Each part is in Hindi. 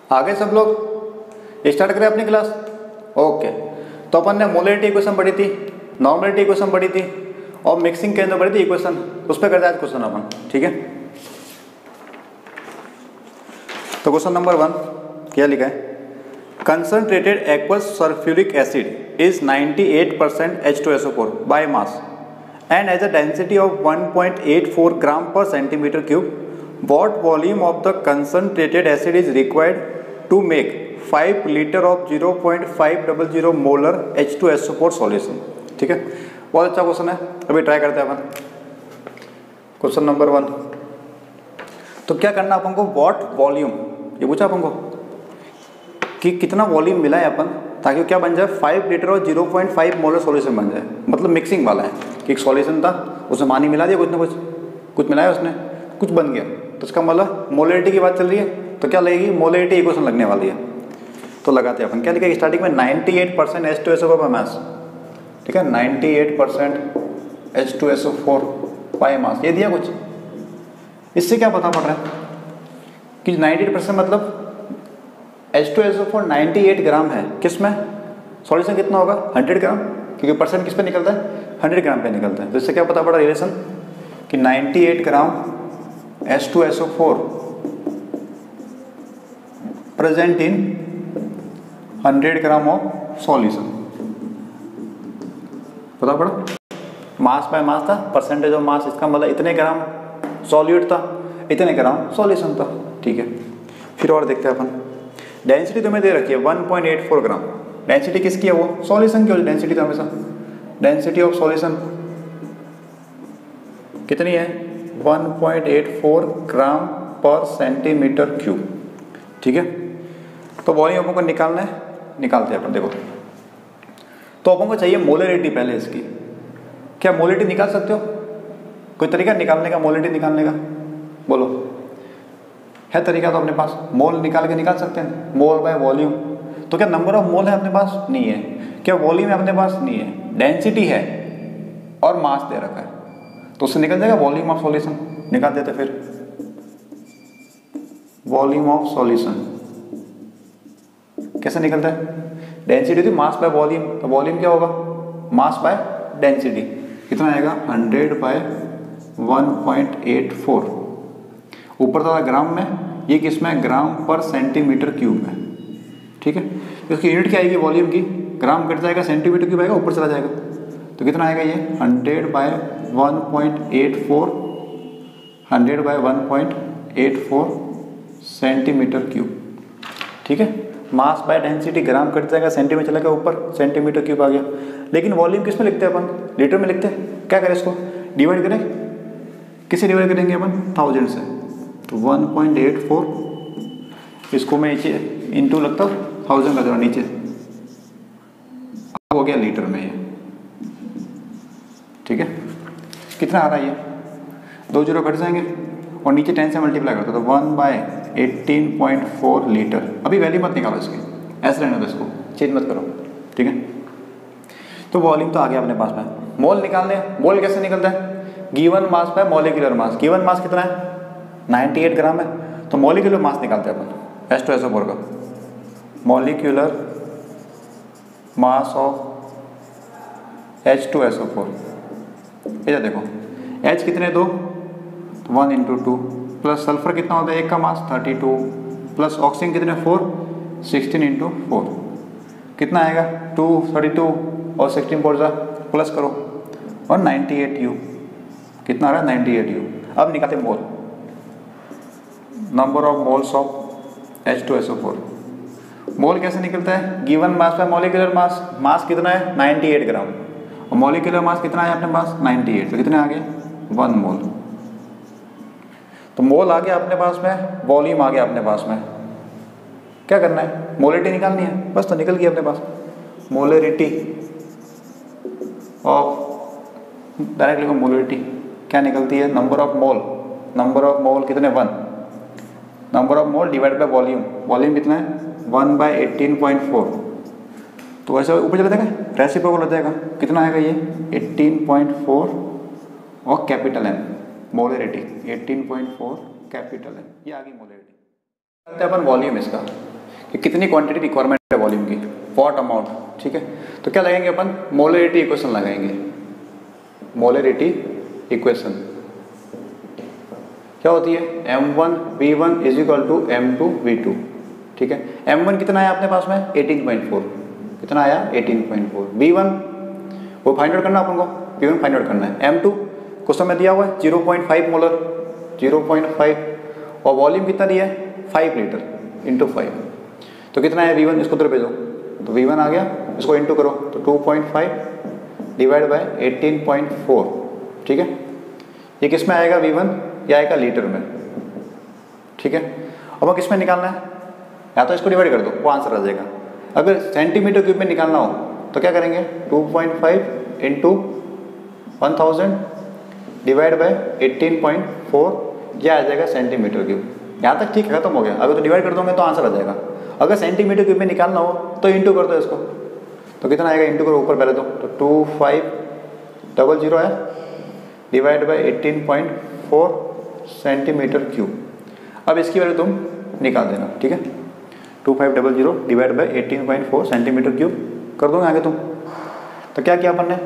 आगे सब लोग स्टार्ट करें अपनी क्लास। ओके, तो अपन ने मोलरिटी इक्वेशन पढ़ी थी, नॉर्मलिटी इक्वेशन पढ़ी थी और मिक्सिंग के अंदर पढ़ी थी इक्वेशन। उस पर करते हैं आज क्वेश्चन अपन, ठीक है। तो क्वेश्चन नंबर 1 क्या लिखा है, concentrated aqueous sulphuric acid is 98% H2SO4 by mass and has a density of 1.84 gram per centimeter cube. What volume of the concentrated acid is required to make 5 liter of 0.500 molar H2SO4 solution? ठीक है, बहुत अच्छा क्वेश्चन है, अभी ट्राई करते हैं अपन। क्वेश्चन नंबर 1, तो क्या करना अपन को, वॉट वॉल्यूम, ये पूछा अपन को कि कितना वॉल्यूम मिला है अपन, ताकि क्या बन जाए 5 लीटर और 0.5 मोलर सॉल्यूशन बन जाए। मतलब मिक्सिंग वाला है कि एक सॉल्यूशन था, उसमें पानी मिला दिया, कुछ ना कुछ मिलाया उसने, कुछ बन गया, तो इसका मतलब मोलरिटी की बात चल रही है, तो क्या लगेगी, मोलरिटी इक्वेशन लगने वाली है। तो लगाते हैं अपन, क्या लिखा स्टार्टिंग में 98% H2SO4 बाय मास, ठीक है, 98% H2SO4 बाय मास, ये दिया कुछ। इससे क्या पता पड़ रहा है कि 98% मतलब H2SO4 98 ग्राम है, किस में, सॉल्यूशन कितना होगा 100 ग्राम, क्योंकि परसेंट किस पे निकलता है 100 ग्राम पे निकलता है। तो इससे क्या पता पड़ा रिलेशन कि 98 ग्राम H2SO4 present in 100 gram of solution, पता पड़ा। मास बाय मास था, परसेंटेज ऑफ मास, इसका मतलब इतने ग्राम सॉल्यूट था, इतने ग्राम सॉल्यूशन था, ठीक है। फिर और देखते हैं अपन, डेंसिटी तुम्हें दे रखी है 1.84 ग्राम, डेंसिटी किसकी है, वो सॉल्यूशन की। डेंसिटी तो हमेशा, डेंसिटी ऑफ सॉल्यूशन कितनी है 1.84 ग्राम पर सेंटीमीटर क्यूब, ठीक है। तो वॉल्यूम अपन को निकालना है, निकालते हैं अपन। देखो, तो अपन को चाहिए मोलरिटी पहले इसकी। क्या मोलरिटी निकाल सकते हो, कोई तरीका निकालने का, मोलरिटी निकालने का, बोलो, है तरीका तो अपने पास, मोल निकाल के निकाल सकते हैं, मोल बाय वॉल्यूम। तो क्या नंबर ऑफ मोल है अपने पास, नहीं है। क्या वॉल्यूम है अपने पास, नहीं है। डेंसिटी है और मास दे रखा है, तो उससे निकल जाएगा वॉल्यूम ऑफ सॉल्यूशन। निकाल देते फिर, वॉल्यूम ऑफ सॉल्यूशन कैसे निकलता है, डेंसिटी थी मास बाय वॉल्यूम, तो वॉल्यूम क्या होगा मास बाय डेंसिटी, कितना आएगा 100 बाय 1.84, ऊपर था ग्राम में, ये किस में, ग्राम पर सेंटीमीटर क्यूब में, ठीक है। इसकी यूनिट क्या आएगी वॉल्यूम की, ग्राम कट जाएगा, सेंटीमीटर क्यूब आएगा, ऊपर चला जाएगा, तो कितना आएगा ये 100 बाय 1.84, 100 बाय 1.84 सेंटीमीटर क्यूब, ठीक है। Mass by density, gram cut जाएगा, सेंटीमीटर चला गया, ऊपर सेंटीमीटर क्यूब आ गया। लेकिन वॉल्यूम किस में लिखते हैं अपन, लीटर में लिखते हैं। क्या करें इसको, डिवाइड करें, किससे डिवाइड करेंगे अपन, 1000 से, तो 1.84, इसको मैं नीचे इंटू लगता हूँ 1000 लग रहा नीचे, अब हो गया लीटर में ये, ठीक है। कितना आ रहा है ये, 2 जीरो कट जाएंगे और नीचे 10 से मल्टीप्लाई करते तो 1/18.4 लीटर। अभी वैल्यू मत निकालो इसकी, ऐसे रहने दो, इसको चेंज मत करो, ठीक है। तो वॉल्यूम तो आ गया अपने पास में। मोल निकालने, मोल कैसे निकलता है, given mass by molecular mass. Given mass कितना है 98 ग्राम है, तो मॉलिक्यूलर मास निकालते हैं अपन H2SO4 का, मॉलिक्यूलर मास ऑफ H2SO4। इधर देखो H कितने, 2, 1 × 2, प्लस सल्फर कितना होता है, एक का मास 32, प्लस ऑक्सीजन कितने 4, 16 × 4, कितना आएगा 2, 32 और 16 4 जा प्लस करो और 98U, कितना आ रहा है 98U। अब निकालते mole, number of moles of H2SO4। Mole कैसे निकलता है, given mass by molecular mass, mass कितना है 98 ग्राम और मॉलिक्यूलर मास कितना है अपने पास 98, तो कितने आ गए 1 मोल। तो मोल आ गया अपने पास में, वॉल्यूम आ गया अपने पास में। क्या करना है, मोलरिटी निकालनी है, बस, तो निकल गई अपने पास मोलरिटी ऑफ, डायरेक्ट लिखो मोलरिटी क्या निकलती है, number of mole, number of mole कितने 1, number of mole divide by volume, volume कितना है 1/18.4, तो ऐसे ऊपर चला जाएगा, रेसिप्रोकल हो जाएगा, कितना आएगा ये 18.4 और capital M, molarity 18.4 capital M, ये आ गई मोलरिटी। करते हैं अपन वॉल्यूम इसका, कि कितनी क्वांटिटी रिक्वायरमेंट है वॉल्यूम की, व्हाट अमाउंट, ठीक है। तो क्या लगाएंगे अपन, मोलरिटी इक्वेशन लगाएंगे। मोलरिटी इक्वेशन क्या होती है, M1V1 is equal to M2V2, ठीक है। M1 कितना है अपने पास में 18.4, कितना आया 18.4। V1 वो फाइंड आउट करना अपन को, V1 फाइंड आउट करना है। M2 क्वेश्चन में दिया हुआ है 0.5 मोलर, 0.5, और वॉल्यूम कितना दिया है 5 लीटर इंटू 5, तो कितना है V1, इसको उधर भेजो, तो V1 आ गया, इसको इंटू करो तो 2.5 डिवाइड बाय 18.4, ठीक है। ये किस में आएगा V1, ये आएगा लीटर में, ठीक है। अब किस में निकालना है, या तो इसको डिवाइड कर दो, वो आंसर आ जाएगा। अगर सेंटीमीटर क्यूब में निकालना हो तो क्या करेंगे, 2.5 इंटू 1000 डिवाइड बाय 18.4, यह आ जाएगा सेंटीमीटर क्यूब। यहाँ तक ठीक है, खत्म हो गया। अगर तो डिवाइड कर दोगे तो आंसर आ जाएगा। अगर सेंटीमीटर क्यूब में निकालना हो तो इंटू कर दो इसको, तो कितना आएगा, इंटू करो ऊपर पहले तो 2500 है डिवाइड बाय 18.4 सेंटीमीटर क्यूब। अब इसकी वैल्यू तुम निकाल देना, ठीक है। 2500 डिवाइड बाय 18.4 सेंटीमीटर क्यूब कर दोगे आगे तुम। तो क्या किया अपन ने,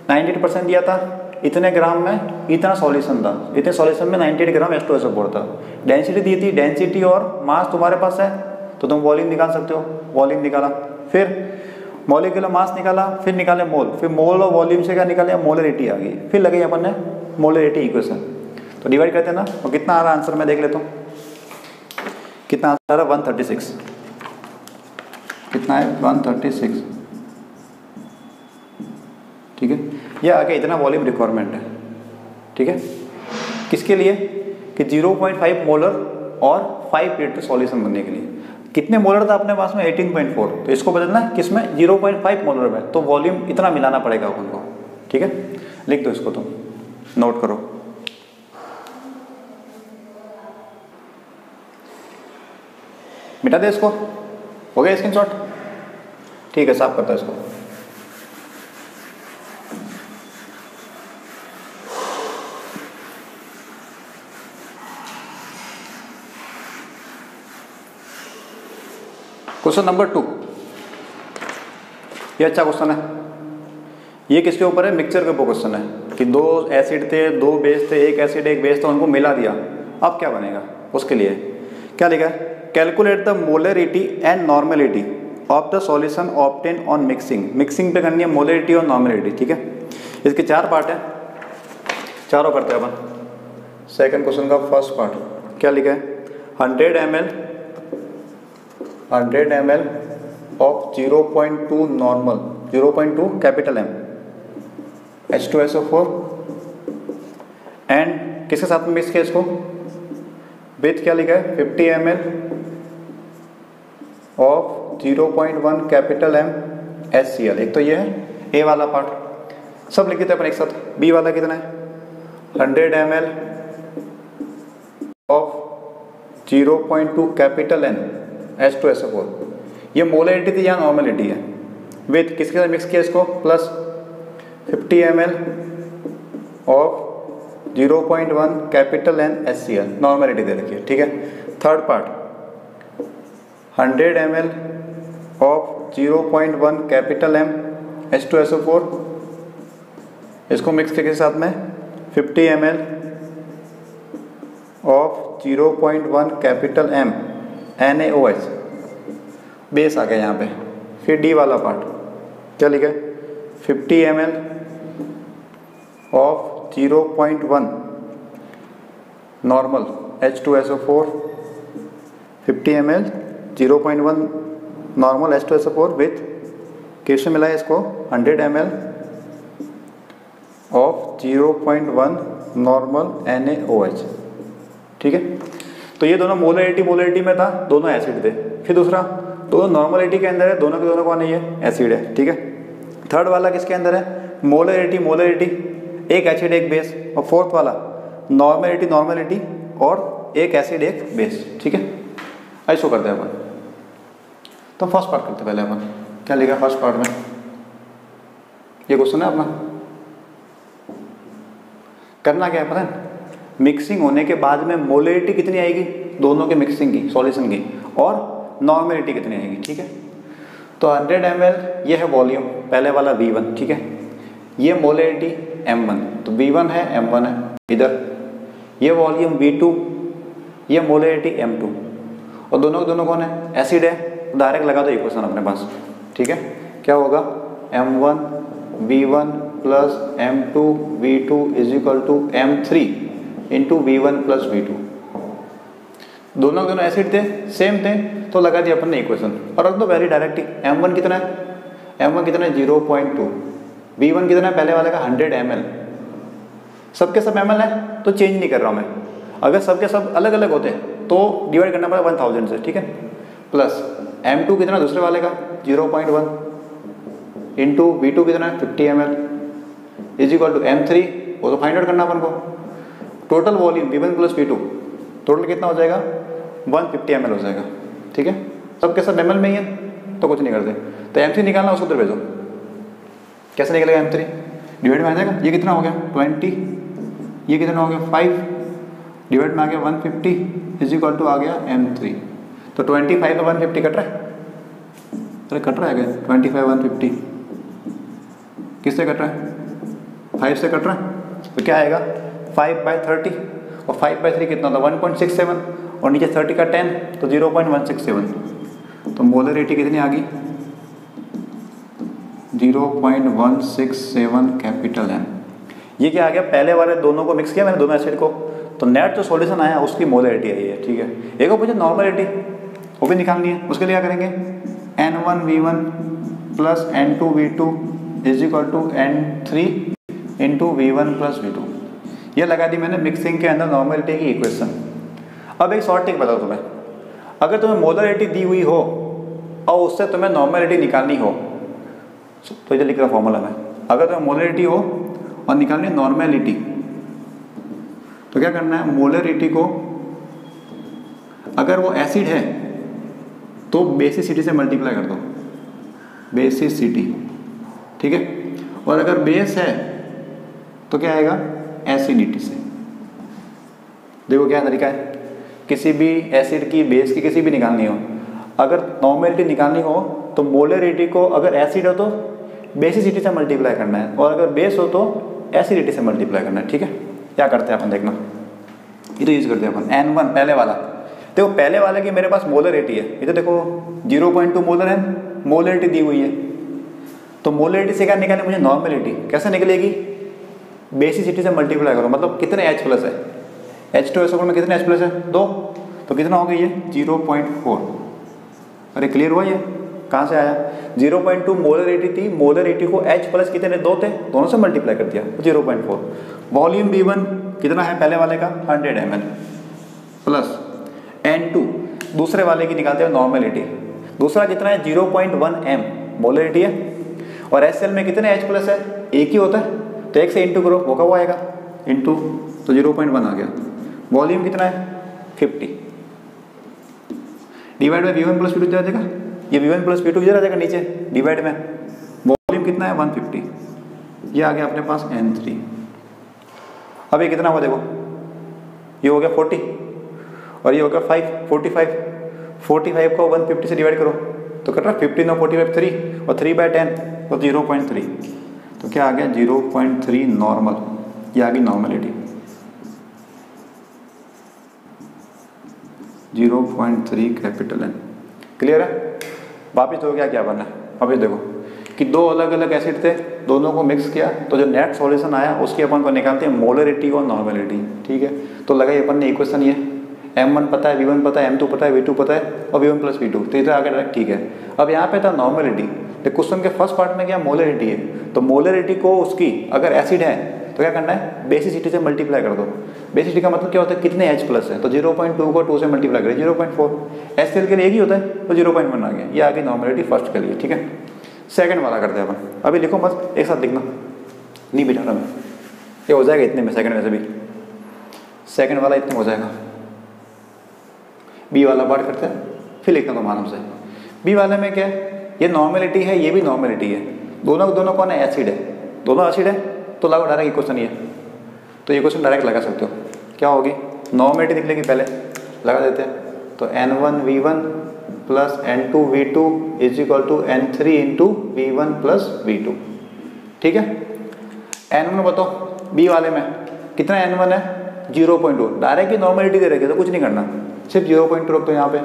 98% दिया था, इतने ग्राम में इतना सॉल्यूशन था, इतने सॉल्यूशन में 98 ग्राम H2SO4 था। डेंसिटी दी थी, डेंसिटी और मास तुम्हारे पास है तो तुम वॉल्यूम निकाल सकते हो, वॉल्यूम निकाला, फिर मॉलिक्यूलर मास निकाला, फिर निकाले मोल, फिर मोल और वॉल्यूम से क्या निकाले, मोलरिटी आ गई, फिर लगी अपन ने मोलरिटी इक्वेशन। तो डिवाइड करते हैं ना, और कितना आ रहा आंसर मैं देख लेता हूँ, कितना आंसर आ रहा 136, कितना है 136, ठीक है। यह आगे इतना वॉल्यूम रिक्वायरमेंट है, ठीक है। किसके लिए, कि 0.5 मोलर और 5 लीटर सॉल्यूशन बनने के लिए। कितने मोलर था अपने पास में 18.4, तो इसको बदलना है किसमें 0.5 मोलर में, तो वॉल्यूम इतना मिलाना पड़ेगा अपन को, ठीक है। लिख दो इसको, तुम नोट करो। मिटा दे इसको, हो गया स्क्रीनशॉट, ठीक है। साफ करता है इसको। क्वेश्चन नंबर 2, ये अच्छा क्वेश्चन है। ये किसके ऊपर है, मिक्सचर के ऊपर क्वेश्चन है कि 2 एसिड थे, 2 बेस थे, एक एसिड एक बेस था, उनको मिला दिया, अब क्या बनेगा। उसके लिए क्या लिखा है, calculate the molarity and normality of the solution obtain on mixing. Mixing पे करनी है मोलरिटी और नॉर्मेलिटी, ठीक है। इसके 4 पार्ट है, चारों करते हैं अपन। सेकंड क्वेश्चन का फर्स्ट पार्ट क्या लिखा है, 100 ml of 0.2 normal, 0.2 capital M H2SO4 and किसके साथ में मिक्स किया इसको, विथ क्या लिखा है 50 ml of 0.1 capital M HCl। एक तो ये है ए वाला पार्ट, सब लिख देते हैं अपन एक साथ। बी वाला कितना है, 100 ml of 0.2 capital N H2SO4। ये मोलरिटी थी या नॉर्मलिटी है, विथ किसके साथ मिक्स किया इसको, plus 50 ml of 0.1 capital N HCl, normality दे रखी है, ठीक है। Third part 100 ml of 0.1 capital M H2SO4, इसको मिक्स करके साथ में 50 ml of 0.1 capital M NaOH, base आ गया यहाँ पे। फिर डी वाला पार्ट क्या लिखा है, 50 ml of 0.1 normal H2SO4, 50 ml 0.1 normal H2SO4 with किससे मिला है इसको 100 ml ऑफ 0.1 नॉर्मल NaOH, ठीक है। तो ये दोनों मोलरिटी में था, दोनों एसिड थे। फिर दूसरा, दोनों नॉर्मलिटी के अंदर है, दोनों के दोनों कौन है, ये एसिड है, ठीक है। थर्ड वाला किसके अंदर है, मोलरिटी एक एसिड एक बेस, और फोर्थ वाला नॉर्मलिटी और एक एसिड एक बेस, ठीक है। ऐसा करते हैं अपन। तो फर्स्ट पार्ट करते पहले अपन, क्या लिखा फर्स्ट पार्ट में, ये क्वेश्चन है अपना। करना क्या है पता है, मिक्सिंग होने के बाद में मोलरिटी कितनी आएगी दोनों के मिक्सिंग की, सॉल्यूशन की, और नॉर्मेलिटी कितनी आएगी, ठीक है। तो 100 ml ये है वॉल्यूम, पहले वाला V1, ठीक है। ये मोलरिटी M1, तो V1 है M1 है इधर, ये वॉल्यूम V2, ये मोलरिटी M2, और दोनों कौन है, एसिड है। तो डायरेक्ट लगा दो इक्वेशन अपने पास, ठीक है। क्या होगा, M1 V1 plus M2 V2 is equal to M3 into V1 plus V2। दोनों एसिड थे, सेम थे, तो लगा दिया अपन ने इक्वेशन और रख दो वैल्यू डायरेक्ट ही। M1 कितना है, M1 कितना है 0.2, V1 कितना है पहले वाले का 100 ml, सबके सब ml है तो चेंज नहीं कर रहा हूँ मैं। अगर सबके सब अलग अलग होते तो डिवाइड करना पड़ेगा 1000 से, ठीक है। प्लस M2 कितना दूसरे वाले का 0.1 इंटू V2 कितना है 50 ml is equal to M3, वो तो फाइंड आउट करना अपन को। Total volume V1 plus V2 total कितना हो जाएगा 150 ml हो जाएगा, ठीक है। सबके सब ml में ही है तो कुछ नहीं करते। तो M3 निकालना, उसको उधर भेजो। कैसे निकलेगा M3, डिवाइड में आ जाएगा। ये कितना हो गया 20, ये कितना हो गया 5, डिवाइड में आ गया 150 इज इक्वल टू आ गया M3। तो 25 में 150 कट रहा है, अरे कट रहा है क्या, 25 150 किससे कट रहा है, 5 से कट रहा है। तो क्या आएगा 5/30, और 5/3 कितना होता है 1.67, और नीचे 30 का 10 तो 0.167। तो मोलरिटी कितनी आ गई 0.167 कैपिटल M। ये क्या आ गया, पहले वाले दोनों को मिक्स किया मैंने, दोनों एसिड को, तो नेट जो सॉल्यूशन आया उसकी मोलरिटी आई है, ठीक है। एक और पूछे नॉर्मलिटी, वो भी निकालनी है। उसके लिए क्या करेंगे, N1V1 plus N2V2 is equal to N3 into V1 plus V2। ये लगा दी मैंने मिक्सिंग के अंदर नॉर्मलिटी की इक्वेशन। अब एक शॉर्ट ट्रिक बताओ तुम्हें, अगर तुम्हें मोलरिटी दी हुई हो और उससे तुम्हें नॉर्मलिटी निकालनी हो, तो इधर लिख रहा फॉर्मूला में, अगर तुम्हें मोलरिटी हो और निकालनी नॉर्मेलिटी, तो क्या करना है, मोलरिटी को अगर वो एसिड है तो बेसिसिटी से मल्टीप्लाई कर दो, बेसिसिटी, ठीक है। और अगर बेस है तो क्या आएगा, एसिडिटी से। देखो क्या तरीका है, किसी भी एसिड की बेस की किसी भी निकालनी हो, अगर नॉर्मेलिटी निकालनी हो तो मोलरिटी को अगर एसिड हो तो बेसिसिटी से मल्टीप्लाई करना है, और अगर बेस हो तो एसिडिटी से मल्टीप्लाई करना है, ठीक है। क्या करते हैं अपन, देखना, ये तो यूज करते हैं अपन N1 पहले वाला। देखो पहले वाले की मेरे पास मोलरिटी है, ये तो देखो 0.2 मोलर है, मोलरिटी दी हुई है। तो मोलरिटी से क्या निकालनी मुझे, नॉर्मेलिटी। कैसे निकलेगी, बेसिसिटी से मल्टीप्लाई करो, मतलब कितने H प्लस है, H2SO4 में कितने H प्लस है 2, तो कितना हो गया ये 0.4। अरे क्लियर हुआ, ये कहाँ से आया, 0.2 मोलरिटी थी, मोलरिटी को H प्लस कितने 2 थे, दोनों से मल्टीप्लाई कर दिया 0.4। वॉल्यूम V1 कितना है पहले वाले का 100 ml प्लस N2 दूसरे वाले की निकालते हैं नॉर्मेलिटी, दूसरा कितना है 0.1 M मोलरिटी है, और HCl में कितने H प्लस है, एक ही होता है, तो एक से इंटू करो, वो कब आएगा इंटू, तो 0.1 आ गया। वॉल्यूम कितना है 50, divide by V1 plus V2 जाएगा, ये V1 प्लस V2 किधर आ जाएगा नीचे, डिवाइड में, वॉल्यूम कितना है 150, ये आ गया अपने पास N3। अब ये कितना हुआ देखो, ये हो गया 40 और ये हो गया 45 को 150 से डिवाइड करो तो कट रहा 15 और 45 3, और 3/10 तो 0.3। तो क्या आ गया 0.3 नॉर्मल, ये आ गई नॉर्मेलिटी 0.3 कैपिटल N। क्लियर है, वापिस हो गया क्या बनना है। अभी देखो कि दो अलग अलग एसिड थे, दोनों को मिक्स किया तो जो नेट सॉल्यूशन आया उसकी अपन को निकालते हैं मोलरिटी और नॉर्मेलिटी, ठीक है। तो लगाई अपन ने इक्वेशन, ये M1 पता है, V1 पता है, M2 पता है, V2 पता है, और V1 प्लस V2, तो इधर आगे डायरेक्ट, ठीक है। अब यहाँ पे था नॉर्मेलिटी, तो क्वेश्चन के फर्स्ट पार्ट में क्या मोलरिटी है, तो मोलरिटी को उसकी अगर एसिड है तो क्या करना है, बेसिसिटी से मल्टीप्लाई कर दो। बेसिसिटी का मतलब क्या होता है, कितने H प्लस है, तो 0.2 को 2 से मल्टीप्लाई करें 0.4। HCl के लिए एक ही होता है तो 0.1 आ गया, ये आ गई नॉर्मेलिटी फर्स्ट के लिए, ठीक है। सेकंड वाला करते हैं अपन, अभी लिखो मत, एक साथ लिखना, नहीं बिठा रहा मैं, ये हो जाएगा इतने में, सेकंड में से भी सेकंड वाला इतने हो जाएगा। बी वाला पार्ट करते हैं, फिर लिखना तुम आराम से। बी वाले में क्या है, ये नॉर्मेलिटी है, ये भी नॉर्मेलिटी है, दोनों कौन है, एसिड है, दोनों एसिड है, तो लगाओ डायरेक्ट इक्वेशन ये, तो ये क्वेश्चन डायरेक्ट लगा सकते हो। क्या होगी, नॉर्मेलिटी निकलेगी, पहले लगा देते हैं, तो N1V1 plus N2V2 is equal to N3 into V1 plus V2। ठीक है, N1 बताओ बी वाले में कितना N1 है 0.2, डायरेक्ट ही नॉर्मलिटी दे रखी है तो कुछ नहीं करना, सिर्फ 0.2 रख दो यहाँ पे,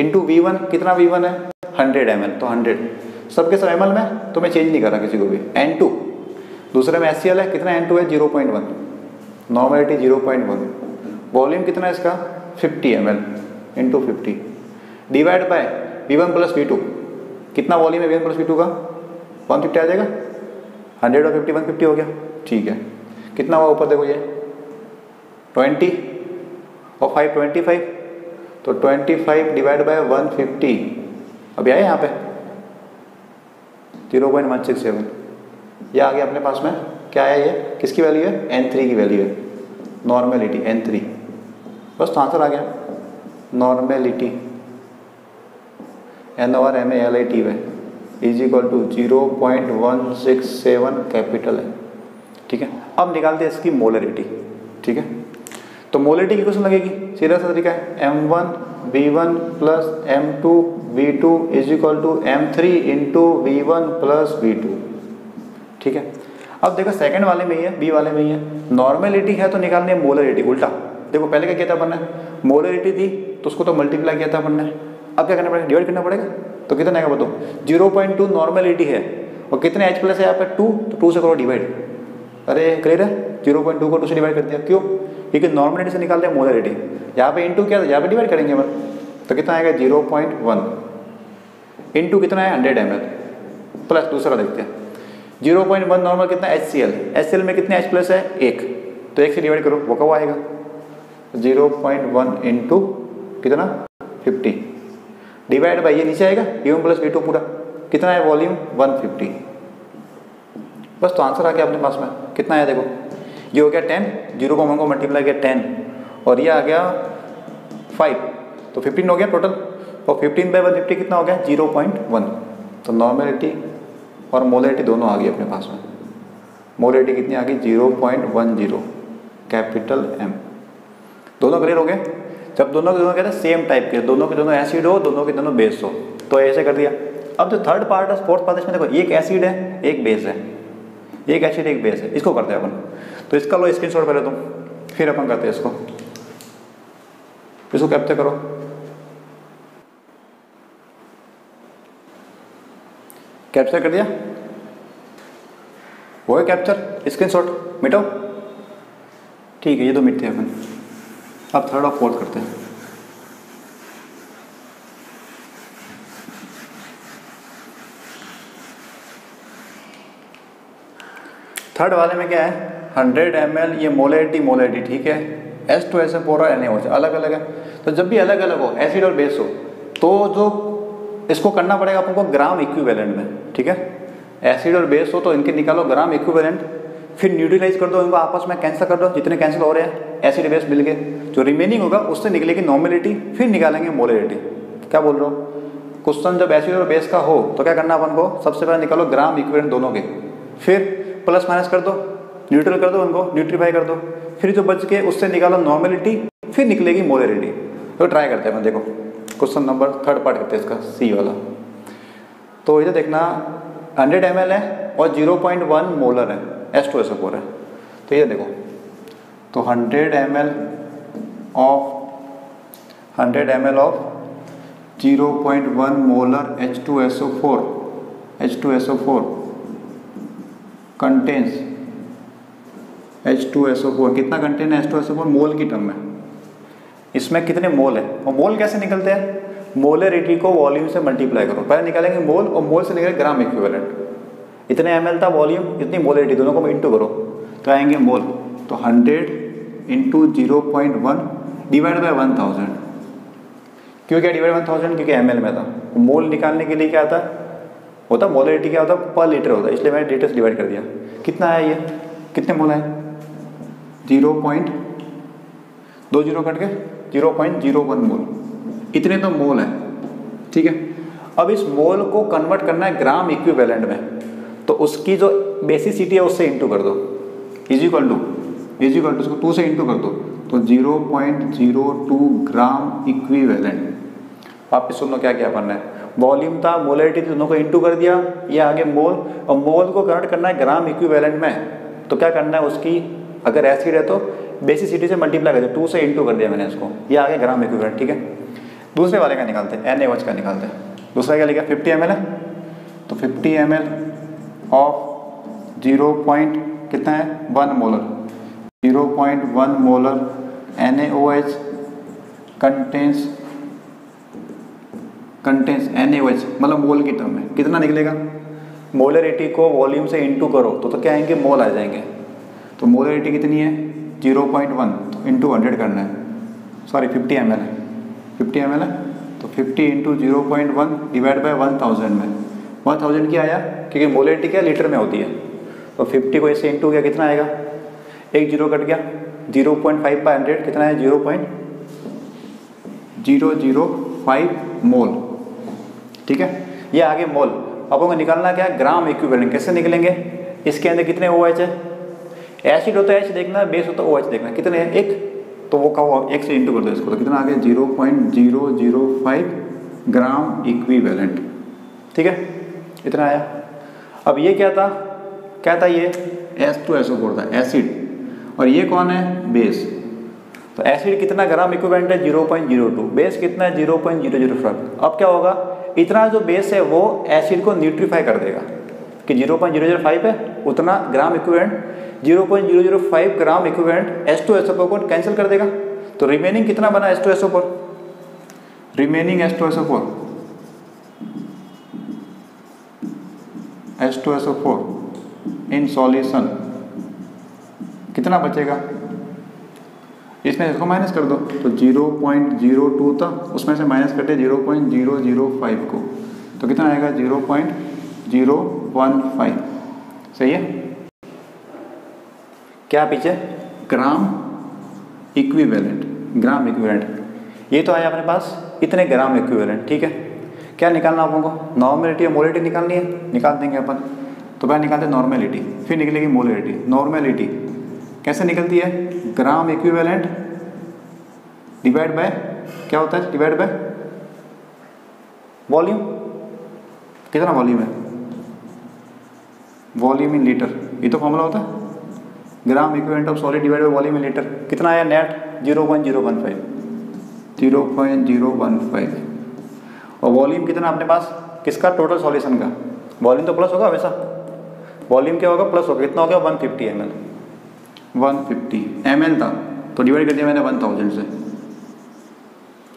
इंटू V1 कितना V1 है 100 ml, तो 100 सबके सब ml में, तो मैं चेंज नहीं कर रहा किसी को भी। N2 दूसरे में HCl है, कितना N2 है 0.1, नॉर्मलिटी 0.1, वॉल्यूम कितना है इसका 50 ml into 50 divide by V1 plus V2, कितना वॉल्यूम है V1 प्लस V2 का 150 आ जाएगा, 100 और 50 150 हो गया। ठीक है, कितना हुआ ऊपर देखो ये 20 और 5 25, तो 25 डिवाइड बाय 150 अभी आए यहाँ पे 0.167, ये आ गया अपने पास में, क्या है ये किसकी वैल्यू है N3 की वैल्यू है, नॉर्मेलिटी N3, बस तो आंसर आ गया, normality NORMALITY is equal to 0.167 capital है। ठीक है, अब निकालते हैं इसकी मोलरिटी। ठीक है, तो मोलरिटी की क्वेश्चन लगेगी, सीधा सा तरीका है M1 V1 plus M2 V2 is equal to M3 into V1 plus V2। ठीक है, अब देखो सेकंड वाले में ही है, बी वाले में ही है, नॉर्मेलिटी है तो निकालनी है मोलरिटी, उल्टा देखो पहले क्या किया था अपन ने, मोलरिटी थी तो उसको तो मल्टीप्लाई किया था अपन ने, अब क्या करना पड़ेगा डिवाइड करना पड़ेगा, तो कितना आएगा बताओ 0.2 नॉर्मेलिटी है और कितने H प्लस है यहाँ पे 2, तो 2 से करो डिवाइड, अरे क्लियर है 0.2 को 2 से डिवाइड कर दिया, क्यों क्योंकि नॉर्मेलिटी से निकालते हैं मोलरिटी, यहाँ पे इंटू क्या था यहाँ पे डिवाइड करेंगे अपन, तो कितना आएगा 0.1 इंटू कितना है 100 ml प्लस दूसरा देखते हैं 0.1 नॉर्मल कितना HCl में कितने H प्लस है 1, तो 1 से डिवाइड करो वो कब आएगा 0.1 इंटू कितना 50 डिवाइड बाई ये नीचे आएगा V1 प्लस V2 पूरा, कितना है वॉल्यूम 150, बस तो आंसर आ गया अपने पास में, कितना है देखो ये हो गया 10, 0 को 1 को मल्टीप्लाई किया 10 और ये आ गया 5, तो 15 हो गया टोटल, और 15 बाई 150 कितना हो गया 0.1, तो नॉर्मेलिटी और मोलरिटी दोनों आ गई अपने पास में, मोलरिटी कितनी आ गई 0.10 कैपिटल M। दोनों क्लियर हो गए, जब दोनों के दोनों कहते हैं सेम टाइप के, दोनों के दोनों एसिड हो दोनों के दोनों बेस हो, तो ऐसे कर दिया। अब जो थर्ड पार्ट है फोर्थ पार्ट इसमें देखो एक एसिड है एक बेस है, एक एसिड एक बेस है, इसको करते हैं अपन, तो इसका लो स्क्रीनशॉट पहले तुम, फिर अपन करते हैं इसको कैप्चर करो, कैप्चर कर दिया, वो है कैप्चर, स्क्रीनशॉट मिटाओ। ठीक है, ये तो मिटते हैं अपन, अब थर्ड और फोर्थ करते हैं। थर्ड वाले में क्या है 100 ml, ये मोलरिटी ठीक है, H2SO4 और NaOH अलग अलग है, तो जब भी अलग अलग हो एसिड और बेस हो तो जो इसको करना पड़ेगा अपन को ग्राम इक्विवेलेंट में। ठीक है, एसिड और बेस हो तो इनके निकालो ग्राम इक्विवेलेंट, फिर न्यूट्रलाइज कर दो इनको आपस में, कैंसिल कर दो, जितने कैंसिल हो रहे हैं एसिड बेस मिल गए, जो रिमेनिंग होगा उससे निकलेगी नॉर्मेलिटी, फिर निकालेंगे मोलरिटी। क्या बोल रहे हो, क्वेश्चन जब एसिड और बेस का हो तो क्या करना अपन को, सबसे पहले निकालो ग्राम इक्विवेलेंट दोनों के, फिर प्लस माइनस कर दो, न्यूट्रल कर दो उनको, न्यूट्रीफाई कर दो, फिर जो बच के उससे निकालो नॉर्मेलिटी, फिर निकलेगी मोलरिटी। तो ट्राई करते हैं, देखो क्वेश्चन नंबर थर्ड पार्ट करते हैं इसका, सी वाला। तो इधर देखना 100 ml है और 0.1 मोलर है, H2SO4 है, तो ये देखो, तो 100 ml of 0.1 molar H2SO4 contains H2SO4, कितना कंटेन है H2SO4 मोल की टर्म में, इसमें कितने मोल है, और मोल कैसे निकलते हैं, मोलरिटी को वॉल्यूम से मल्टीप्लाई करो, पहले निकालेंगे मोल और मोल से निकलेगा ग्राम इक्विवेलेंट, इतने ml था वॉल्यूम इतनी मोलरिटी, दोनों को इंटू करो तो आएंगे मोल, तो 100 इंटू 0.1 डिवाइड बाई 1000, क्यों क्या डिवाइड 1000 क्योंकि ml में था, मोल निकालने के लिए क्या आता होता मोलरिटी क्या होता पर लीटर होता, इसलिए मैंने लीटर से डिवाइड कर दिया। कितना है ये, कितने मोल है 0.2 जीरो कट के 0.01 मोल, इतने तो मोल है। ठीक है, अब इस मोल को कन्वर्ट करना है ग्राम इक्विवेलेंट में, तो उसकी जो बेसिसिटी है उससे इंटू कर दो, इज इक्वल टू उसको 2 से इंटू कर दो, तो 0.02 ग्राम इक्विवेलेंट वापस सुन लो क्या क्या करना है। वॉल्यूम था, मोलरिटी दोनों को इंटू कर दिया, ये आगे मोल, और मोल को कन्वर्ट करना है ग्राम इक्विवेलेंट में। तो क्या करना है उसकी, अगर एसिड है तो बेसिसिटी से मल्टीप्लाई कर दिया, 2 से इंटू कर दिया मैंने इसको, ये आ गया ग्राम इक्विवेलेंट। ठीक है, दूसरे वाले का निकालते हैं, NaOH का निकालते हैं। दूसरा क्या लिखा, 50 ml है, तो 50 ml ऑफ 0. कितना है 1 molar, 0.1 molar NaOH contains NaOH, मतलब मोल की टर्म में कितना निकलेगा। मोलरिटी को वॉल्यूम से इंटू करो तो क्या आएंगे, मोल आ जाएंगे। तो मोलरिटी कितनी है 0.1, तो इंटू 100 करना है, सॉरी 50 ml है, 50 ml है, तो 50 इंटू 0.1 डिवाइड बाई 1000 में, 1000 क्या आया, क्योंकि मोलरिटी क्या लीटर में होती है, तो 50 को इससे इंटू किया, कितना आएगा, एक जीरो कट गया, 0.5 बाई 100 कितना है 0.005 मोल। ठीक है, ये आगे मोल। अब हमें निकालना क्या है, ग्राम इक्विवेलेंट। कैसे निकलेंगे, इसके अंदर कितने OH है, एसिड होता है H देखना, बेस होता है OH देखना, कितने हैं, एक, तो वो का 1 से इंटू कर दो इसको, तो कितना आ गया 0.005 ग्राम इक्विवेलेंट। ठीक है, इतना आया। अब ये क्या था ये H2SO4 था, एसिड, और ये कौन है, बेस। तो एसिड कितना ग्राम इक्विवेलेंट है 0.02, बेस कितना है 0.005। अब क्या होगा, इतना जो बेस है वो एसिड को न्यूट्रीफाई कर देगा, कि 0.005 है उतना gram equivalent, 0.005 gram equivalent H2SO4 को कैंसिल कर देगा। तो रिमेनिंग कितना बना H2SO4, remaining H2SO4 in solution कितना बचेगा, इसमें इसको माइनस कर दो, तो 0.02 था, उसमें से माइनस करते 0.005 को, तो कितना आएगा 0.015। सही है, क्या पीछे ग्राम इक्विवेलेंट, ग्राम इक्विवेलेंट, ये तो आया अपने पास इतने ग्राम इक्विवेलेंट। ठीक है, क्या निकालना आप लोगों को, नॉर्मेलिटी और मोलरिटी निकालनी है, निकाल देंगे अपन। तो पहले निकालते हैं नॉर्मेलिटी, फिर निकलेगी मोलरिटी। नॉर्मेलिटी कैसे निकलती है, ग्राम इक्विवेलेंट डिवाइड बाय क्या होता है, डिवाइड बाय वॉल्यूम, कितना वॉल्यूम है, वॉल्यूम इन लीटर, ये तो फॉर्मूला होता है, gram equivalent of solid divide by volume in litre. कितना आया नेट 0.015, और वॉल्यूम कितना अपने पास, किसका, टोटल सॉल्यूशन का। वॉल्यूम तो प्लस होगा हमेशा, वॉल्यूम क्या होगा, प्लस होगा, कितना हो गया 150 ml, 150 ml था, तो डिवाइड कर दिया मैंने 1000 से।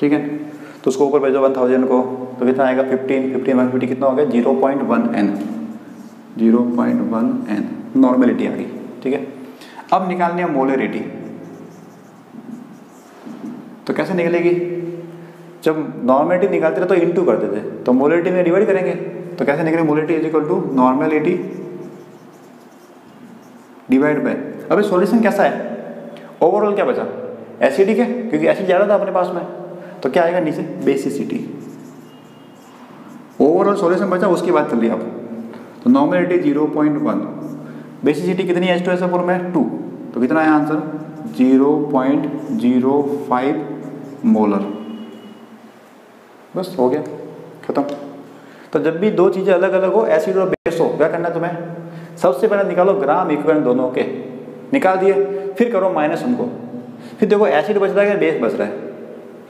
ठीक है, तो उसको ऊपर भेजो 1000 को, तो कितना आएगा 15 150 कितना हो गया 0.1 n, नॉर्मेलिटी आ गई। ठीक है, अब निकालनी है मोलरिटी। तो कैसे निकलेगी, जब नॉर्मेलिटी निकालते थे तो इंटू करते थे, तो मोलरिटी में डिवाइड करेंगे, तो कैसे निकलेगी, molarity is equal to normality divide by, अभी सॉल्यूशन कैसा है, ओवरऑल क्या बचा, एसिडिक है, क्योंकि एसिड ज़्यादा था अपने पास में, तो क्या आएगा नीचे बेसिसिटी। ओवरऑल सॉल्यूशन बचा, उसकी बात कर ली आप, तो नॉर्मेलिटी 0.1, बेसिसिटी कितनी है H2SO4 में 2, तो कितना है आंसर 0.05 मोलर। बस हो गया, खत्म। तो जब भी दो चीज़ें अलग अलग हो, एसिड और बेस हो, क्या करना है तुम्हें, सबसे पहले निकालो ग्राम इक्विवेलेंट दोनों के, निकाल दिए, फिर करो माइनस उनको, फिर देखो एसिड बच रहा है बेस बच रहा है,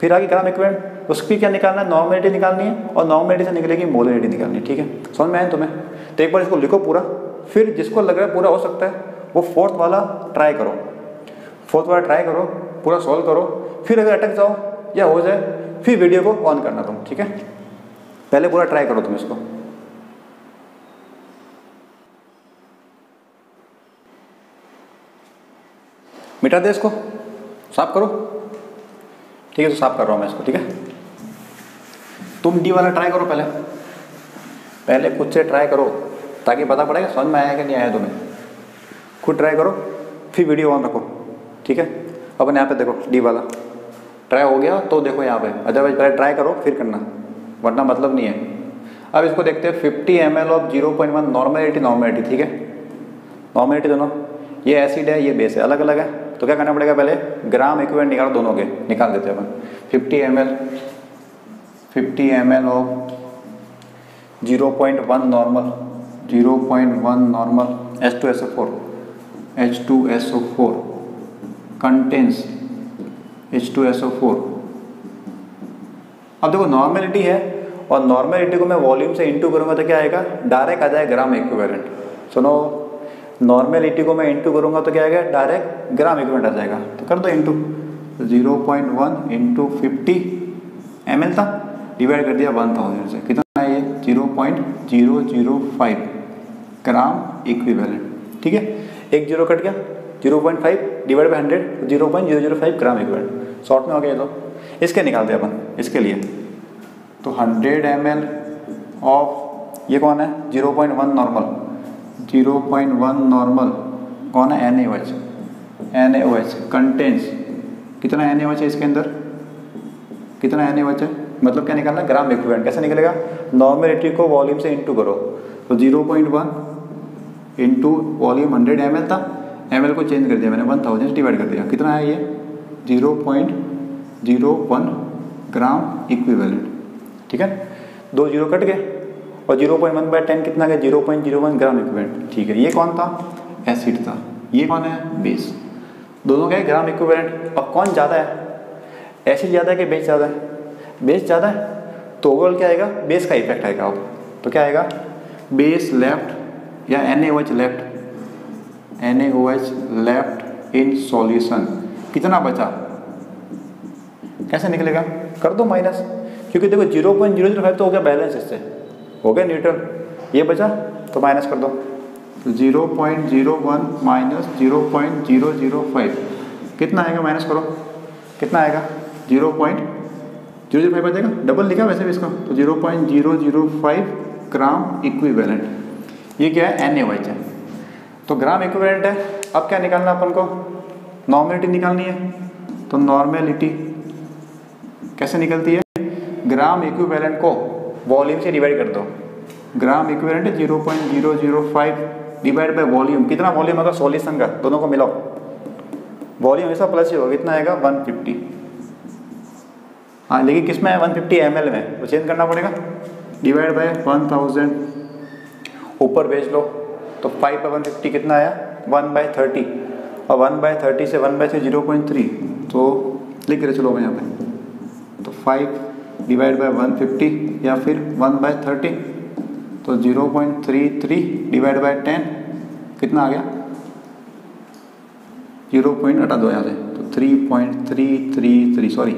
फिर आगे ग्राम इक्विवेलेंट, उसकी क्या निकालना है, नॉर्मेलिटी निकालनी है, और नॉर्मेलिटी से निकलेगी मोलरिटी निकालनी है। ठीक है, समझ में आया तुम्हें, तो एक बार इसको लिखो पूरा, फिर जिसको लग रहा है पूरा हो सकता है वो फोर्थ वाला ट्राई करो, पूरा सॉल्व करो, फिर अगर अटक जाओ या हो जाए फिर वीडियो को ऑन करना तुम। ठीक है, पहले पूरा ट्राई करो तुम इसको। मिटा दे इसको, साफ करो। ठीक है, तो साफ कर रहा हूँ मैं इसको। ठीक है, तुम डी वाला ट्राई करो, पहले खुद से ट्राई करो, ताकि पता पड़ेगा समझ में आया कि नहीं आया तुम्हें। खुद ट्राई करो, फिर वीडियो ऑन रखो। ठीक है, अपन यहाँ पे देखो डी वाला ट्राई हो गया तो देखो यहाँ पे, अदरवाइज पहले ट्राई करो फिर करना, वरना मतलब नहीं है। अब इसको देखते हैं 50 ml ऑफ 0.1 नॉर्मेलिटी। ठीक है, नॉर्मेलिटी दोनों, ये एसिड है ये बेस है, अलग अलग है, तो क्या करना पड़ेगा, पहले ग्राम इक्विवेलेंट निकालो दोनों के, निकाल देते हैं अपन। 50 ml 50 ml of 0.1 normal H2SO4 contains H2SO4। अब देखो नॉर्मेलिटी है और नॉर्मेलिटी को मैं वॉल्यूम से इंटू करूंगा तो क्या आएगा, डायरेक्ट आ जाएगा ग्राम इक्विवेलेंट। सुनो, नॉर्मेलिटी को मैं इंटू करूंगा तो क्या आएगा, डायरेक्ट ग्राम इक्विवेलेंट आ जाएगा। तो कर दो इंटू 0.1 इंटू 50 ml था, डिवाइड कर दिया 1000 से, कितना है ये 0.005 ग्राम इक्विवेलेंट। ठीक है, एक जीरो कट गया, 0.5 divide by 100 0.005 gram equivalent. Short में हो गया। तो इसके निकालते हैं अपन, इसके लिए तो 100 ml ऑफ ये कौन है 0.1 नॉर्मल कौन है NaOH कंटेंस कितना NaOH है इसके अंदर, कितना NaOH है, मतलब क्या निकालना, ग्राम इक्विवेलेंट। कैसे निकलेगा, नॉर्मेलिटी को वॉल्यूम से इंटू करो तो 0.1 इंटू वॉल्यूम 100 ml था, ml को चेंज कर दिया मैंने 1000 से डिवाइड कर दिया, कितना है ये 0.01 ग्राम इक्विवेलेंट। ठीक है, 2 जीरो कट गए और 0.1/10 कितना गया 0.01 ग्राम इक्विवेलेंट। ठीक है, ये कौन था, एसिड था, ये कौन है, बेस। दोनों का ग्राम इक्विवेलेंट। अब कौन ज़्यादा है, एसिड ज़्यादा है कि बेस ज़्यादा है, बेस ज़्यादा है, तो ओवरऑल क्या आएगा, बेस का इफेक्ट आएगा। अब तो क्या आएगा, बेस लेफ्ट या NaOH लेफ्ट इन सॉल्यूशन, कितना बचा, कैसे निकलेगा, कर दो माइनस, क्योंकि देखो 0.005 तो हो गया बैलेंस, इससे हो गया न्यूट्रल, ये बचा तो माइनस कर दो। तो 0.01 माइनस 0.005 कितना आएगा, माइनस करो, कितना आएगा 0.005 बचेगा, डबल लिखा वैसे भी इसका, तो 0.005 ग्राम इक्विवेलेंट। ये क्या है, NaOH है, तो ग्राम इक्विवेलेंट है। अब क्या निकालना अपन को, नॉर्मेलिटी निकालनी है। तो नॉर्मेलिटी कैसे निकलती है, ग्राम इक्विवेलेंट को वॉल्यूम से डिवाइड कर दो, ग्राम इक्विवेलेंट है 0.005 डिवाइड बाय वॉल्यूम, कितना वॉल्यूम होगा सॉल्यूशन का, दोनों को मिलाओ, वॉल्यूम हमेशा प्लस ही होगा, कितना आएगा 150। हाँ लेकिन किस में है 150 ml में, तो चेंज करना पड़ेगा, डिवाइड बाय 1000 ऊपर भेज लो, तो 5/150 कितना आया 1/30, और 1/30 से 1/3 0.3, तो लिख रहे चलो यहाँ पे, तो 5 डिवाइड बाय 150 या फिर 1/30, तो 0.33 डिवाइड बाय 10 कितना आ गया हटा दो यहाँ से, तो 3.333 सॉरी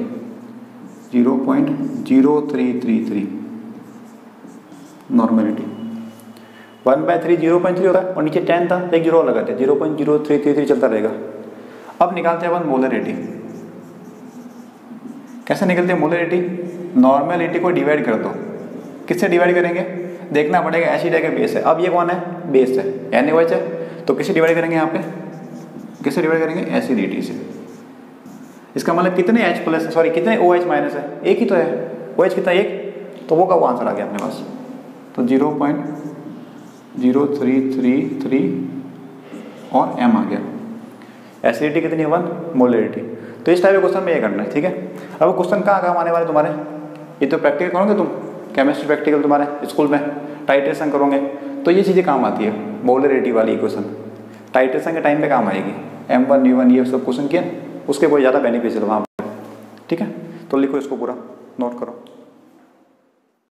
0.0333 नॉर्मेलिटी। 1/3 0.3 होता है और नीचे 10 था, एक जीरो लगाते हैं, 0.0333 चलता रहेगा। अब निकालते हैं अपन मोलरिटी। कैसे निकलते हैं मोलरिटी, नॉर्मेलिटी को डिवाइड कर दो, किससे डिवाइड करेंगे, देखना पड़ेगा एसिड है कि बेस है। अब ये कौन है, बेस है, NaOH है, तो किससे डिवाइड करेंगे, यहाँ पे किससे डिवाइड करेंगे, एसिडिटी से। इसका मतलब कितने H प्लस सॉरी कितने OH माइनस है, एक ही तो है, OH कितना एक, तो वो का वो आंसर आ गया अपने पास, तो 0.0333 और M आ गया। एसिडिटी कितनी है 1, मोलरिटी। तो इस टाइप के क्वेश्चन में ये करना है। ठीक है, अब क्वेश्चन कहाँ काम आने वाले तुम्हारे, ये तो प्रैक्टिकल करोगे तुम, केमिस्ट्री प्रैक्टिकल तुम्हारे स्कूल में टाइट्रेशन करोगे, तो ये चीज़ें काम आती है, मोलरिटी वाली इक्वेशन टाइट्रेशन के टाइम पे काम आएगी। M1 U1 ये सब क्वेश्चन किया, उसके बहुत ज़्यादा बेनिफिशियल वहाँ पर। ठीक है, तो लिखो इसको पूरा, नोट करो।